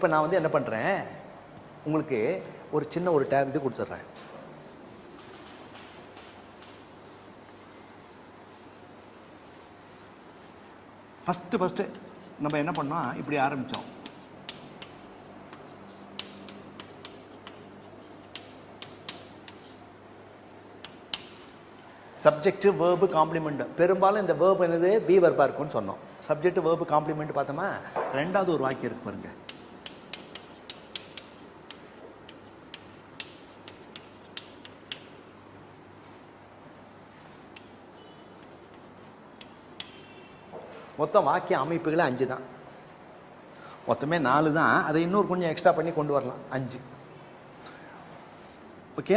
இப்போ நான் வந்து என்ன பண்ணுறேன், உங்களுக்கு ஒரு சின்ன ஒரு டேப் இது கொடுத்துட்றேன். ஃபஸ்ட்டு நம்ம என்ன பண்ணோம், இப்படி ஆரம்பித்தோம். Subject verb complement. பெரும்பாலும் இந்த வேர்பு என்னது பி வெர்பா இருக்கும்னு சொன்னோம். சப்ஜெக்ட் வேர்பு காம்ப்ளிமெண்ட் பார்த்தோமா, ரெண்டாவது ஒரு வாக்கியம் இருக்கு பாருங்க. மொத்தம் வாக்கிய அமைப்புகளை 5 தான், மொத்தமே 4 தான். அதை இன்னொரு கொஞ்சம் எக்ஸ்ட்ரா பண்ணி கொண்டு வரலாம், 5. ஓகே,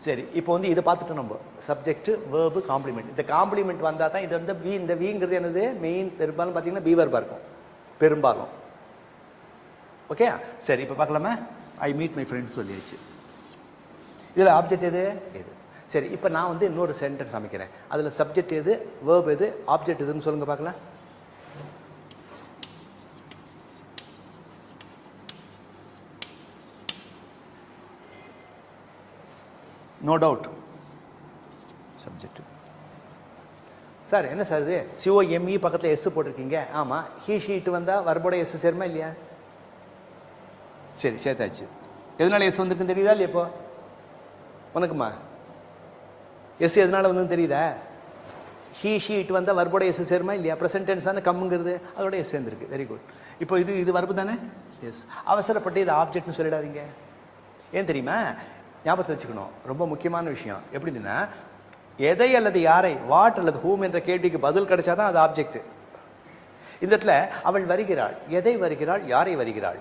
சரி. இப்போ வந்து இதை பார்த்துட்டோம் நம்ம, சப்ஜெக்ட் வேர்பு காம்ப்ளிமெண்ட். இந்த காம்ப்ளிமெண்ட் வந்தால் தான் இது வந்து வி. இந்த விங்கிறது என்னது, மெயின் பெரும்பாலும் பார்த்தீங்கன்னா பி வெர்பா இருக்கும் பெரும்பாலும். ஓகே, சரி. இப்போ பார்க்கலாமா, ஐ மீட் மை ஃப்ரெண்ட்ஸ் சொல்லியாச்சு. இதில் ஆப்ஜெக்ட் எது, எது. சரி, இப்போ நான் வந்து இன்னொரு சென்டென்ஸ் அமைக்கிறேன். அதில் சப்ஜெக்ட் எது, வேர்ப் எது, ஆப்ஜெக்ட் எதுன்னு சொல்லுங்க பார்க்கலாம். No doubt subject. சார் என்ன சார் இது சிஓஎம்இ பக்கத்தில் எஸ் போட்டிருக்கீங்க? ஆமாம். ஹீ ஷீட்டு வந்தால் வர்போட எஸ் சேருமா இல்லையா? சரி, சேர்த்தாச்சு. எதனால எஸ் வந்துருக்குன்னு தெரியுதா இல்லையா? இப்போ உனக்குமா எஸ் எதனால வந்து தெரியுதா? ஹீ ஷீட் வந்தால் வர்போட எஸ் சேருமா இல்லையா? ப்ரெசன்ட் டென்ஸ் தானே கம்முங்கிறது, அதோட எஸ் சேர்ந்துருக்கு. Very good. இப்போ இது வர்பு தானே? எஸ். அவசரப்பட்டு இது ஆப்ஜெக்ட்னு சொல்லிடாதீங்க. ஏன் தெரியுமா? ஞாபகத்தை வச்சுக்கணும், ரொம்ப முக்கியமான விஷயம். எப்படின்னா, எதை அல்லது யாரை, வாட் அல்லது ஹூம் என்ற கேள்விக்கு பதில் கிடைச்சாதான் அது ஆப்ஜெக்ட். இந்த இடத்துல அவள் வருகிறாள், எதை வருகிறாள், யாரை வருகிறாள்,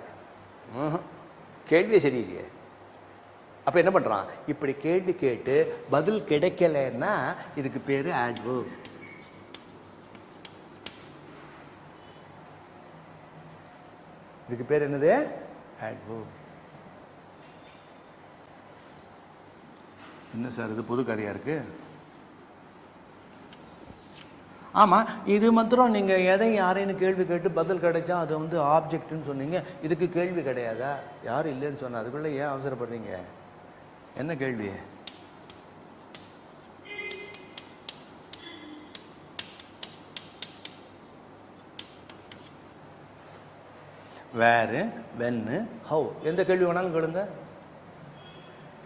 கேள்வியே சரியில்லையே. அப்ப என்ன பண்றான், இப்படி கேள்வி கேட்டு பதில் கிடைக்கலன்னா இதுக்கு பேரு ஆட்வர்ப். இதுக்கு பேர் என்னது, ஆட்வர்ப். என்ன சார் இது புது கதையா இருக்கு? ஆமாம், இது மாத்திரம் நீங்கள் எதை யாரைன்னு கேள்வி கேட்டு பதில் கிடைச்சா அது வந்து ஆப்ஜெக்ட்னு சொன்னீங்க. இதுக்கு கேள்வி கிடையாதா? யாரும் இல்லைன்னு சொன்னா அதுக்குள்ளே ஏன் அவசரப்படுறீங்க? என்ன கேள்வி? வேறு, வென்னு, ஹவு, எந்த கேள்வி வேணாலும் கேளுங்க.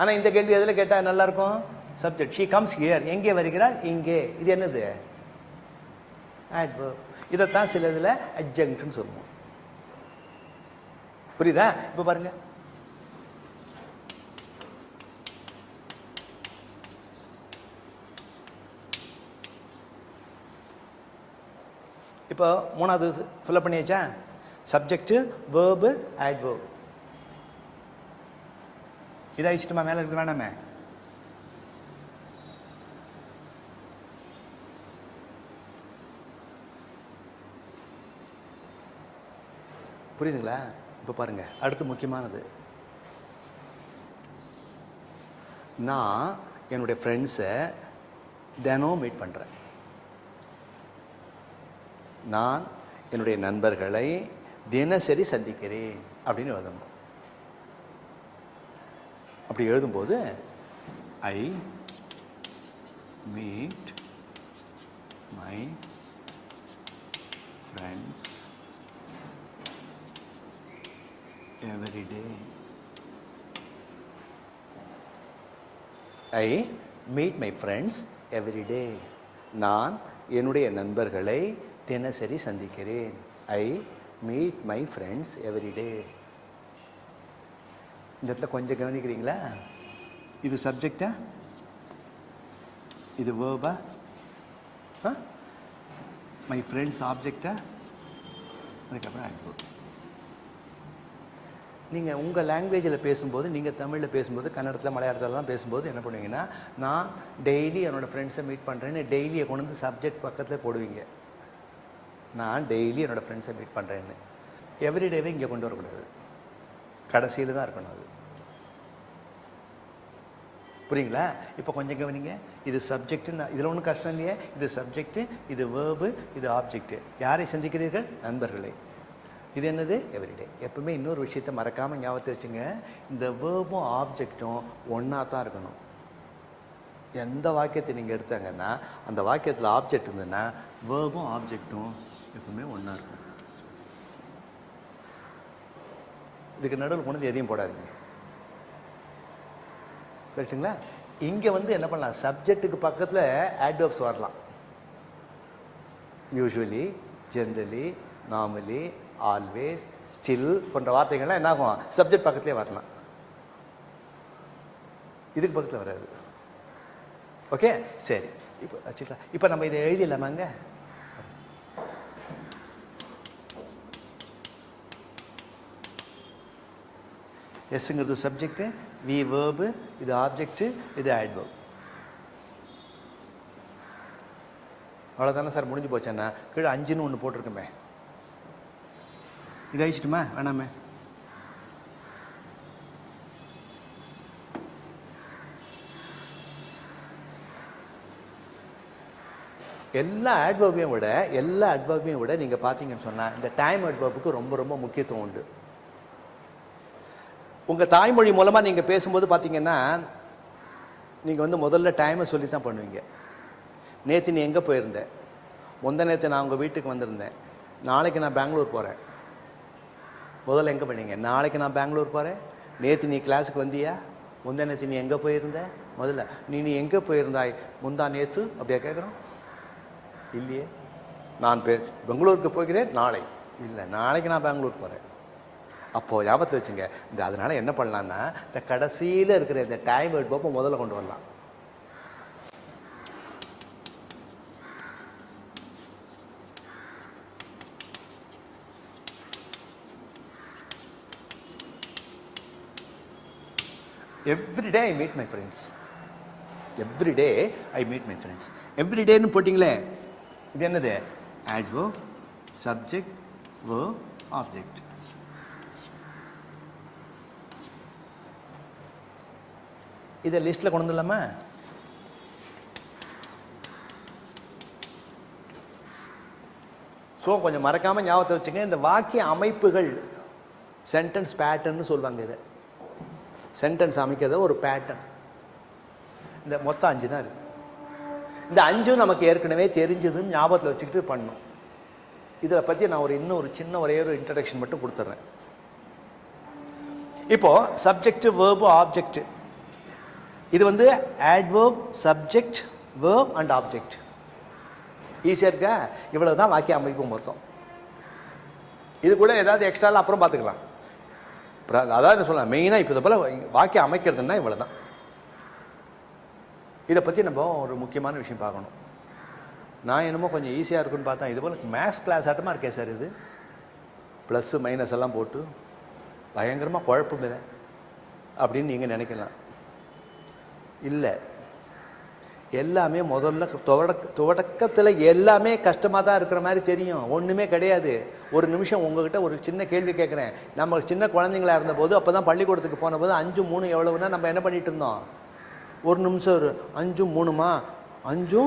ஆனால் இந்த கேள்வி எதில் கேட்டால் நல்லா இருக்கும்? சப்ஜெக்ட். ஷீ கம்ஸ் ஹியர், எங்கே வருகிறாள், இங்கே. இது என்னது, ஆட்வர்ப். இதைத்தான் சில இதில் அட்ஜங்க்ட்னு சொல்லுவோம். புரியுதா? இப்போ பாருங்க, இப்போ மூணாவது ஃபில்அப் பண்ணியாச்சா? Subject, verb, adverb. இதாக இஷ்டமா மேலே இருக்கு வேணாமே? புரியுதுங்களா? இப்போ பாருங்க, அடுத்து முக்கியமானது. நான் என்னுடைய ஃப்ரெண்ட்ஸை தினம் மீட் பண்ணுறேன். நான் என்னுடைய நண்பர்களை தினசரி சந்திக்கிறேன் அப்படின்னு எழுதணும். அப்படி எழுதும்போது ஐ meet my friends every day. I meet my friends every டே. நான் என்னுடைய நண்பர்களை தினசரி சந்திக்கிறேன். ஐ மீட் மை ஃப்ரெண்ட்ஸ் எவ்ரி டே. இந்த இடத்துல கொஞ்சம் கவனிக்கிறீங்களா? இது சப்ஜெக்டா, இது வேர்பா, மை ஃப்ரெண்ட்ஸ் ஆப்ஜெக்டா, அதுக்கப்புறம் ஆட்வர்ப். நீங்கள் உங்கள் லாங்குவேஜில் பேசும்போது, நீங்கள் தமிழில் பேசும்போது, கன்னடத்தில் மலையாளத்திலலாம் பேசும்போது என்ன பண்ணுவீங்கன்னா, நான் டெய்லி என்னோடய ஃப்ரெண்ட்ஸை மீட் பண்ணுறேன்னு டெய்லியை கொண்டு வந்து சப்ஜெக்ட் பக்கத்தில் போடுவீங்க. நான் டெய்லி என்னோடய ஃப்ரெண்ட்ஸை மீட் பண்ணுறேன்னு. எவ்ரிடேவே இங்கே கொண்டு வரக்கூடாது, கடைசியில் தான் இருக்கணும் அது. புரியுங்களா? இப்போ கொஞ்சம் கவனிங்க. இது சப்ஜெக்ட்னா இதில் ஒன்றும் கஷ்டம் இல்லையே. இது சப்ஜெக்ட், இது வேர்பு, இது ஆப்ஜெக்ட். யாரை சந்திக்கிறீர்கள்? நண்பர்களை. இது என்னது? எவ்ரிடே. எப்பவுமே இன்னொரு விஷயத்தை மறக்காமல் ஞாபகத்தை வச்சுங்க, இந்த வேர்பும் ஆப்ஜெக்டும் ஒன்றா தான் இருக்கணும். எந்த வாக்கியத்தை நீங்கள் எடுத்தாங்கன்னா அந்த வாக்கியத்தில் ஆப்ஜெக்ட் இருந்ததுன்னா வேர்பும் ஆப்ஜெக்டும் எப்பவுமே ஒன்றா இருக்கும். இதுக்கு நடுவில் கொண்டு எதையும் போடாதீங்க, கரெக்டுங்களா? இங்கே என்ன பண்ணலாம், சப்ஜெக்ட்டுக்கு பக்கத்தில் ஆட்வர்ப்ஸ் வரலாம். Usually, generally, normally, always, still போன்ற வார்த்தைகள்லாம் என்ன ஆகும், சப்ஜெக்ட் பக்கத்துலேயே வரலாம். இதுக்கு பக்கத்தில் வராது. ஓகே, சரி. இப்போ வச்சுக்கலாம். இப்போ நம்ம இதை எழுதிடலாமாங்க? எஸ்ங்கிறது சப்ஜெக்ட், வி வேர்பு, இது ஆப்ஜெக்ட், இது ஆட்வர்ப். அவ்வளோதானே சார், முடிஞ்சு போச்சேன்னா கீழே 5ன்னு ஒன்று போட்டிருக்குமே, இதை அழிச்சிட்டுமா வேணாமே? எல்லா அட்வர்பையும் விட நீங்கள் பார்த்தீங்கன்னு சொன்னால் இந்த டைம் அட்வர்புக்கு ரொம்ப ரொம்ப முக்கியத்துவம் உண்டு. உங்கள் தாய்மொழி மூலமாக நீங்கள் பேசும்போது பார்த்தீங்கன்னா நீங்கள் முதல்ல டைமை சொல்லி தான் பண்ணுவீங்க. நேற்று நீ எங்கே போயிருந்த, நேற்று நான் உங்கள் வீட்டுக்கு வந்திருந்தேன், நாளைக்கு நான் பெங்களூர் போகிறேன். முதல்ல எங்கே பண்ணீங்க? நாளைக்கு நான் பெங்களூர் போகிறேன். நேற்று நீ கிளாஸுக்கு வந்தியா? நேற்று நீ எங்கே போயிருந்த? முதல்ல நீ எங்கே போயிருந்தாய் முந்தா நேற்று அப்படியா கேட்குறோம்? இல்லையே. நான் பெங்களூருக்கு போகிறேன் நாளை, இல்லை நாளைக்கு நான் பெங்களூர் போகிறேன். அப்போது ஞாபகத்தில் வச்சுங்க. அதனால் என்ன பண்ணலான்னா இந்த கடைசியில் இருக்கிற இந்த டைம் வேர்பை முதல்ல கொண்டு வரலாம். Every day I meet my friends. Every day I meet my friends. Every டேன்னு போட்டிங்களே, இது என்னது? Adverb, subject, verb, object. இதை லிஸ்ட்டில் கொண்டு வந்துடலாமா? ஸோ கொஞ்சம் மறக்காமல் ஞாபகத்தை வச்சுங்க. இந்த வாக்கிய அமைப்புகள் சென்டென்ஸ் பேட்டர்ன்னு சொல்லுவாங்க. இதை சென்டென்ஸ் அமைக்கிறத ஒரு பேட்டர்ன். இந்த மொத்தம் 5 தான் இருக்கு. இந்த 5 நமக்கு ஏற்கனவே தெரிஞ்சதுன்னு ஞாபகத்தில் வச்சுக்கிட்டு பண்ணணும். இதில் பற்றி நான் இன்னொரு சின்ன ஒரே ஒரு இன்ட்ரடக்ஷன் மட்டும் கொடுத்துட்றேன். இப்போ சப்ஜெக்ட், வேர்பு, ஆப்ஜெக்ட். இது adverb, subject, verb and object. ஈஸியாக இருக்கா? இவ்வளவு தான் வாக்கிய அமைப்பு மொத்தம். இது கூட ஏதாவது எக்ஸ்ட்ராலாம் அப்புறம் பார்த்துக்கலாம். அதாவது சொல்லலாம், மெயினாக இப்போ இதை போல் வாக்கிய அமைக்கிறதுனா இவ்வளோ தான். இதை பற்றி நம்ம ஒரு முக்கியமான விஷயம் பார்க்கணும். நான் என்னமோ கொஞ்சம் ஈஸியாக இருக்குன்னு பார்த்தேன். இது போல் மேத்ஸ் கிளாஸ் ஆட்டமாக இருக்கே சார் இது. ப்ளஸ்ஸு மைனஸ் எல்லாம் போட்டு பயங்கரமாக குழப்பம் இதை அப்படின்னு நீங்கள் நினைக்கலாம். இல்லை, எல்லாமே முதல்ல துவக்கத்தில் எல்லாமே கஷ்டமாக தான் இருக்கிற மாதிரி தெரியும். ஒன்றுமே கிடையாது. ஒரு நிமிஷம் உங்ககிட்ட ஒரு சின்ன கேள்வி கேட்குறேன். நம்ம சின்ன குழந்தைங்களா இருந்தபோது, அப்போ தான் பள்ளிக்கூடத்துக்கு போன போது 5 3 எவ்வளவுன்னா நம்ம என்ன பண்ணிட்டு இருந்தோம்? ஒரு நிமிஷம், ஒரு 5 3மா, 5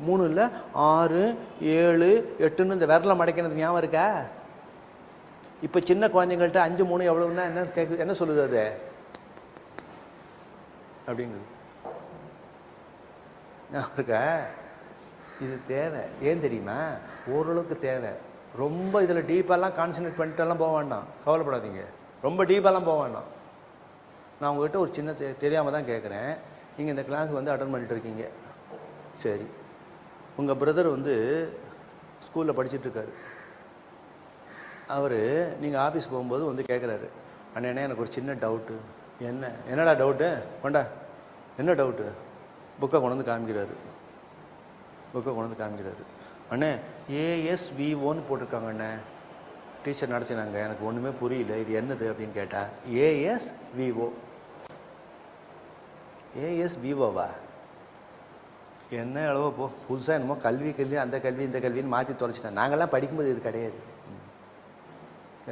3 இல்லை 6 7 8ன்னு இந்த விரலை மடைக்கிறது ஞாபகம் இருக்கா? இப்போ சின்ன குழந்தைங்கள்ட்ட 5 3 எவ்வளவுன்னா என்ன சொல்லுது அது அப்படிங்குது இருக்கா? இது தேவை. ஏன் தெரியுமா? ஓரளவுக்கு தேவை. ரொம்ப இதில் டீப்பாலாம் கான்சன்ட்ரேட் பண்ணிட்டுலாம் போக வேண்டாம், கவலைப்படாதீங்க. ரொம்ப டீப்பாலாம் போக வேண்டாம். நான் உங்கள்கிட்ட ஒரு சின்ன தெரியாமல் தான் கேட்குறேன். நீங்கள் இந்த கிளாஸ் அட்டன் பண்ணிட்டு இருக்கீங்க, சரி. உங்கள் பிரதர் ஸ்கூலில் படிச்சுட்ருக்காரு. அவர் நீங்கள் ஆஃபீஸ் போகும்போது கேட்குறாரு, அண்ணே எனக்கு ஒரு சின்ன டவுட்டு. என்னடா டவுட்டு? கொண்டா, என்ன டவுட்டு? புக்கை கொண்டு காமிக்கிறாரு. அண்ணே ASVOன்னு போட்டிருக்காங்க அண்ணே, டீச்சர் நடத்தினாங்க, எனக்கு ஒன்றுமே புரியல, இது என்னது அப்படின்னு கேட்டா, ASVOவா? என்ன அளவோ போ, புதுசாக என்னமோ கல்வி அந்த கல்வி இந்த கல்வின்னு மாற்றி தொலைச்சிட்டேன். நாங்கள்லாம் படிக்கும்போது இது கிடையாது.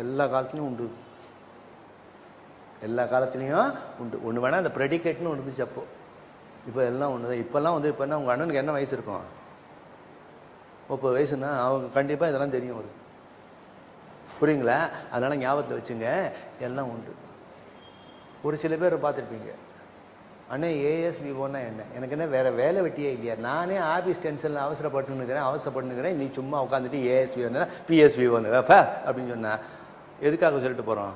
எல்லா காலத்துலேயும் உண்டு, எல்லா காலத்துலேயும் உண்டு. ஒன்று வேணால் அந்த ப்ரெடிகேட்னு ஒன்று இருந்துச்சு அப்போ. இப்போ எல்லாம் ஒன்று தான். இப்போல்லாம் இப்போனா உங்கள் அண்ணனுக்கு என்ன வயசு இருக்கும்? 30 வயசுன்னா அவங்க கண்டிப்பாக இதெல்லாம் தெரியும். புரியுங்களா? அதனால் ஞாபகத்தில் வச்சுங்க, எல்லாம் உண்டு. ஒரு சில பேர் பார்த்துருப்பீங்க, அண்ணே ஏஎஸ்விஓன்னா என்ன, எனக்கு என்ன வேறு வேலை வெட்டியே இல்லையா, நானே ஆஃபீஸ் டென்ஷனில் அவசரப்பட்டுனுக்கிறேன், நீ சும்மா உட்காந்துட்டு ஏஎஸ்விஓன்னா பிஎஸ்விஓன்னு வேப்பா அப்படின்னு சொன்னால் எதுக்காக சொல்லிட்டு போகிறோம்?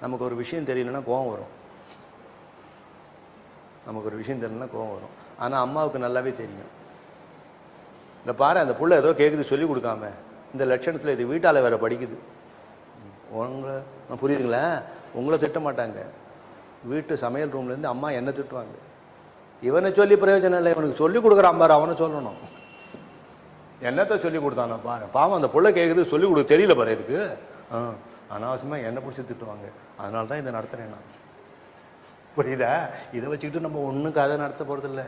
நமக்கு ஒரு விஷயம் தெரியலன்னா கோவம் வரும். ஆனால் அம்மாவுக்கு நல்லாவே தெரியும். இந்த பாரு, அந்த புள்ள ஏதோ கேட்குது சொல்லி கொடுக்காம, இந்த லட்சணத்தில் இது வீட்டால் வேறு படிக்குது. புரியுதுங்களா? உங்களை திட்ட மாட்டாங்க, வீட்டு சமையல் ரூம்லேருந்து அம்மா என்ன திட்டுவாங்க. இவனை சொல்லி பிரயோஜனம் இல்லை, இவனுக்கு சொல்லி கொடுக்குறான் பாரு, அவனை சொல்லணும். என்னத்தை சொல்லி கொடுத்தானோ பாரு, பாவம் அந்த புள்ள கேட்குது சொல்லி கொடுக்க தெரியல பாரு, இதுக்கு அனாவசியமாக என்னை பிடிச்சி திட்டுவாங்க. அதனால தான் இதை நடத்துகிறேன் நான். புரியுதா? இதை வச்சுக்கிட்டு நம்ம ஒன்றும் கதை நடத்த போகிறதில்ல.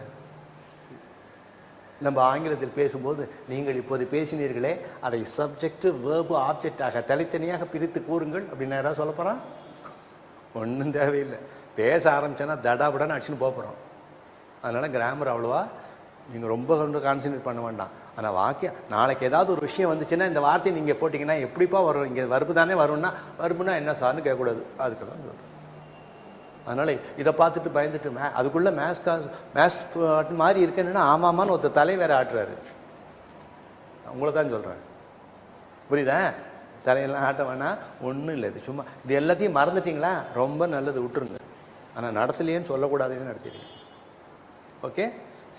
நம்ம ஆங்கிலத்தில் பேசும்போது நீங்கள் இப்போது பேசினீர்களே, அதை சப்ஜெக்ட் வேர்பு ஆப்ஜெக்டாக தனித்தனியாக பிரித்து கூறுங்கள் அப்படின்னு யாராவது சொல்ல போகிறான்? ஒன்றும் தேவையில்லை. பேச ஆரம்பிச்சோன்னா தடாபடான்னு அடிச்சுன்னு போகிறோம். அதனால் கிராமர் அவ்வளோவா நீங்கள் ரொம்ப கான்சன்ட்ரேட் பண்ண வேண்டாம். ஆனால் வாக்கியம் நாளைக்கு ஏதாவது ஒரு விஷயம் வந்துச்சுன்னா இந்த வார்த்தையை நீங்கள் போட்டிங்கன்னா எப்படிப்பா வரும், இங்கே வறுப்பு தானே வரும்னா என்ன சார்னு கேட்கக்கூடாது. அதுக்கு தான் சொல்கிறேன். அதனால் இதை பார்த்துட்டு பயந்துட்டு அதுக்குள்ளே மேத்ஸ் மாதிரி இருக்கேன்னா ஆமாமான்னு ஒருத்தர் தலை வேறு ஆட்டுறாரு. உங்களை தான் சொல்கிறேன். புரியுதா? தலையெல்லாம் ஆட்ட வேணாம், ஒன்றும் இல்லை. இது சும்மா இது எல்லாத்தையும் மறந்துட்டிங்களா, ரொம்ப நல்லது, விட்டுருங்க. ஆனால் நடத்தலையேன்னு சொல்லக்கூடாதுன்னு நடத்திடுங்க. ஓகே,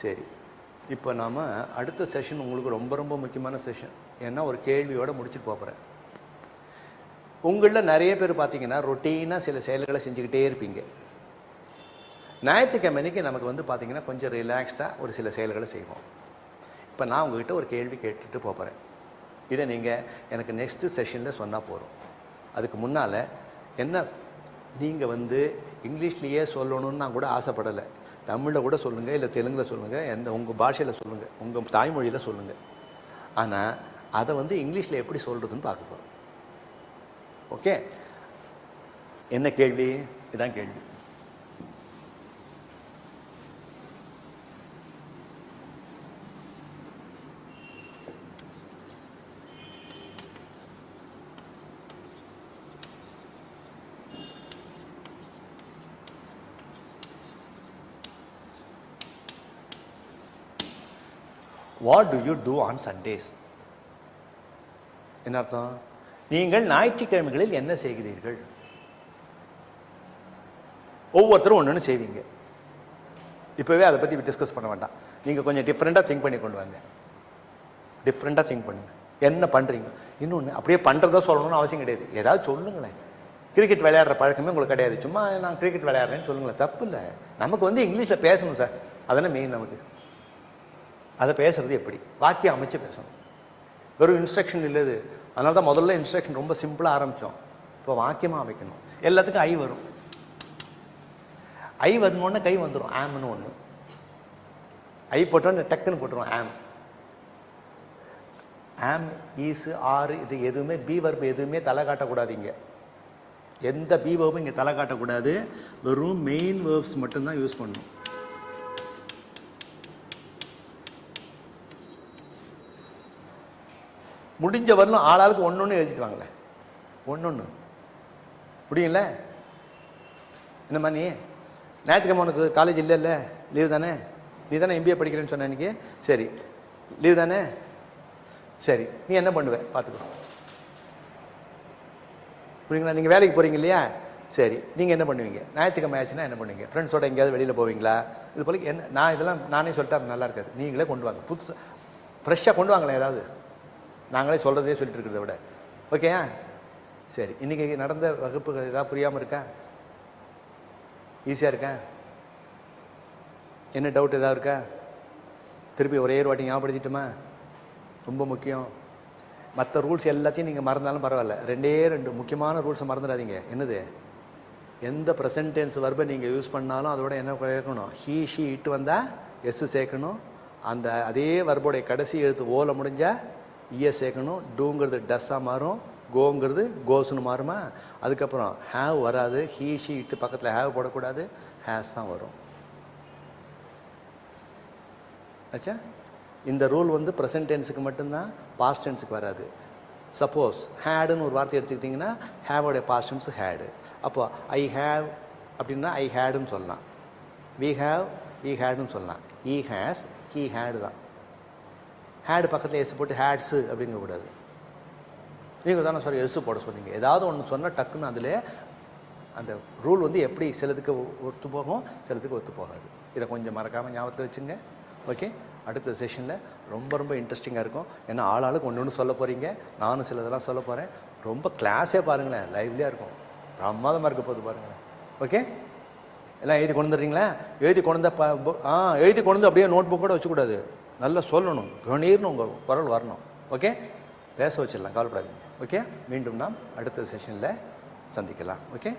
சரி. இப்போ நாம் அடுத்த செஷன் உங்களுக்கு ரொம்ப ரொம்ப முக்கியமான செஷன். ஏன்னா ஒரு கேள்வியோடு முடிச்சுட்டு போகிறேன். உங்களில் நிறைய பேர் பார்த்தீங்கன்னா ரொட்டீனாக சில செயல்களை செஞ்சுக்கிட்டே இருப்பீங்க. ஞாயிற்றுக்கிழமைக்கு நமக்கு பார்த்தீங்கன்னா கொஞ்சம் ரிலாக்ஸ்டாக ஒரு சில செயல்களை செய்வோம். இப்போ நான் உங்கள்கிட்ட ஒரு கேள்வி கேட்டுட்டு போகிறேன். இதை நீங்கள் எனக்கு நெக்ஸ்ட்டு செஷனில் சொன்னால் போதும். அதுக்கு முன்னால் என்ன நீங்கள் இங்கிலீஷ்லேயே சொல்லணும்னு நான் கூட ஆசைப்படலை. தமிழில் கூட சொல்லுங்கள், இல்லை தெலுங்கில் சொல்லுங்கள், எந்த உங்கள் பாஷையில் சொல்லுங்கள், உங்கள் தாய்மொழியில் சொல்லுங்கள். ஆனால் அதை இங்கிலீஷில் எப்படி சொல்கிறதுன்னு பார்க்க போகிறோம். ஓகே, என்ன கேள்வி? இதான் கேள்வி. What do you do on Sundays? என்ன அர்த்தம்? நீங்கள் ஞாயிற்றுக்கிழமைகளில் என்ன செய்கிறீர்கள்? ஒவ்வொருத்தரும் ஒன்று செய்வீங்க. இப்போவே அதை பற்றி டிஸ்கஸ் பண்ண வேண்டாம். நீங்கள் கொஞ்சம் டிஃப்ரெண்ட்டாக திங்க் பண்ணி கொண்டு வாங்க. டிஃப்ரெண்ட்டாக திங்க் பண்ணுங்க. என்ன பண்ணுறீங்க? இன்னொன்று அப்படியே பண்ணுறதா சொல்லணும்னு அவசியம் கிடையாது. ஏதாவது சொல்லுங்களேன். கிரிக்கெட் விளையாடுற பழக்கமே உங்களுக்கு கிடையாது, சும்மா நான் கிரிக்கெட் விளையாடுறேன்னு சொல்லுங்களேன், தப்பு இல்லை. நமக்கு இங்கிலீஷில் பேசணும் சார், அதென்ன மெயின். நமக்கு அதை பேசுறது எப்படி? வாக்கியம் அமைச்சு பேசணும். வெறும் இன்ஸ்ட்ரக்ஷன் இல்லது. அதனால தான் முதல்ல இன்ஸ்ட்ரக்ஷன் ரொம்ப சிம்பிளாக ஆரம்பித்தோம். இப்போ வாக்கியமாக அமைக்கணும். எல்லாத்துக்கும் ஐ வரும். ஐ வரணுன்னா கை வந்துடும். ஆம்னு ஒன்று ஐ போட்டோன்னு டக்குன்னு போட்டுருவோம். ஆம், ஈஸு, ஆறு, இது எதுவுமே பி வர்பு எதுவுமே தலை காட்டக்கூடாதுங்க. எந்த பி வர்பும் இங்கே தலை காட்டக்கூடாது. வெறும் மெயின் வேர்ப்ஸ் மட்டும்தான் யூஸ் பண்ணணும். முடிஞ்ச வரலும் ஆளாளுக்கு ஒன்று எழுதிட்டு வாங்களேன். ஒன்று முடியும்ல? என்னம்மா நீ ஞாயிற்றுக்கிழமை உனக்கு காலேஜ் இல்லைல்ல, லீவ் தானே? நீ தானே எம்பிஏ படிக்கிறேன்னு சொன்ன இன்னைக்கு? சரி, லீவ் தானே? சரி, நீ என்ன பண்ணுவ பார்த்துக்கோ. புரியுங்களா? நீங்கள் வேலைக்கு போகிறீங்க இல்லையா? சரி, நீங்கள் என்ன பண்ணுவீங்க? ஞாயிற்றுக்கிழமை ஆச்சுன்னா என்ன பண்ணுவீங்க? ஃப்ரெண்ட்ஸோட எங்கேயாவது வெளியில் போவீங்களா? இது போல என்ன, நான் இதெல்லாம் நானே சொல்லிட்டா நல்லா இருக்காது. நீங்களே கொண்டு வாங்க, புதுசாக ஃப்ரெஷ்ஷாக கொண்டு வாங்களேன். ஏதாவது நாங்களே சொல்கிறதே சொல்லிட்டு இருக்கிறத விட. ஓகேயா? சரி, இன்றைக்கி நடந்த வகுப்புகள் ஏதாவது புரியாமல் இருக்கா? ஈஸியாக இருக்கா? என்ன டவுட் ஏதாவது இருக்கா? திருப்பி ஒரே ஒரு வாட்டி ஞாபகப்படுத்திட்டுமா? ரொம்ப முக்கியம். மற்ற ரூல்ஸ் எல்லாத்தையும் நீங்கள் மறந்தாலும் பரவாயில்ல, ரெண்டு முக்கியமான ரூல்ஸை மறந்துடாதீங்க. என்னது? எந்த ப்ரெசன்ட் டென்ஸ் வர்பை நீங்கள் யூஸ் பண்ணாலும் அதோட என்ன சேர்க்கணும்? ஹீ ஷீ இட்டு வந்தால் எஸ் சேர்க்கணும். அந்த அதே வர்போடைய கடைசி எழுத்து ஓல முடிஞ்சால் இஎஸ் சேர்க்கணும். டூங்கிறது டஸ்ஸாக மாறும், கோங்கிறது கோஸ்னு மாறுமா? அதுக்கப்புறம் ஹேவ் வராது. ஹீ ஷீ இட்டு பக்கத்தில் ஹேவ் போடக்கூடாது, ஹேஸ் தான் வரும். ஆச்சா? இந்த ரூல் ப்ரெசன்ட் டென்ஸுக்கு மட்டும்தான், பாஸ்ட் டென்ஸுக்கு வராது. சப்போஸ் ஹேடுன்னு ஒரு வார்த்தை எடுத்துக்கிட்டிங்கன்னா ஹேவோடைய பாஸ்ட் டென்ஸ் ஹேடு. அப்போ ஐ ஹேவ் அப்படின்னா ஐ ஹேடுன்னு சொல்லலாம். வி ஹேவ் ஈ ஹேடுன்னு சொல்லலாம். ஈ ஹேஸ் ஹீ ஹேடு தான். ஹேடு பக்கத்தில் எஸ் போட்டு ஹேட்ஸு அப்படிங்கக்கூடாது. நீங்கள் தானே சார் எஸ் போட சொன்னீங்க. ஏதாவது ஒன்று சொன்னால் டக்குன்னு அதில் அந்த ரூல் வந்து எப்படி சிலதுக்கு ஒத்து போகும், சிலதுக்கு ஒத்து போகாது. இதை கொஞ்சம் மறக்காமல் ஞாபகத்தில் வச்சுங்க. ஓகே, அடுத்த செஷனில் ரொம்ப ரொம்ப இன்ட்ரெஸ்டிங்காக இருக்கும். ஏன்னா ஆளாளுக்கு ஒன்று ஒன்று சொல்ல போகிறீங்க, நானும் சிலதெல்லாம் சொல்ல போகிறேன். ரொம்ப கிளாஸே பாருங்களேன், லைவ்லியாக இருக்கும், பிரமாதமாக இருக்க போது பாருங்களேன். ஓகே, எல்லாம் எழுதி கொண்டு வந்துடுறீங்களா? எழுதி கொண்டு எழுதி கொண்டு அப்படியே நோட் புக் கூட வச்சுக்கூடாது, நல்லா சொல்லணும், கணீர்னு உங்கள் குரல் வரணும். ஓகே, பேச வச்சிடலாம், கவலைப்படாதீங்க. ஓகே, மீண்டும் நாம் அடுத்த செஷனில் சந்திக்கலாம். ஓகே.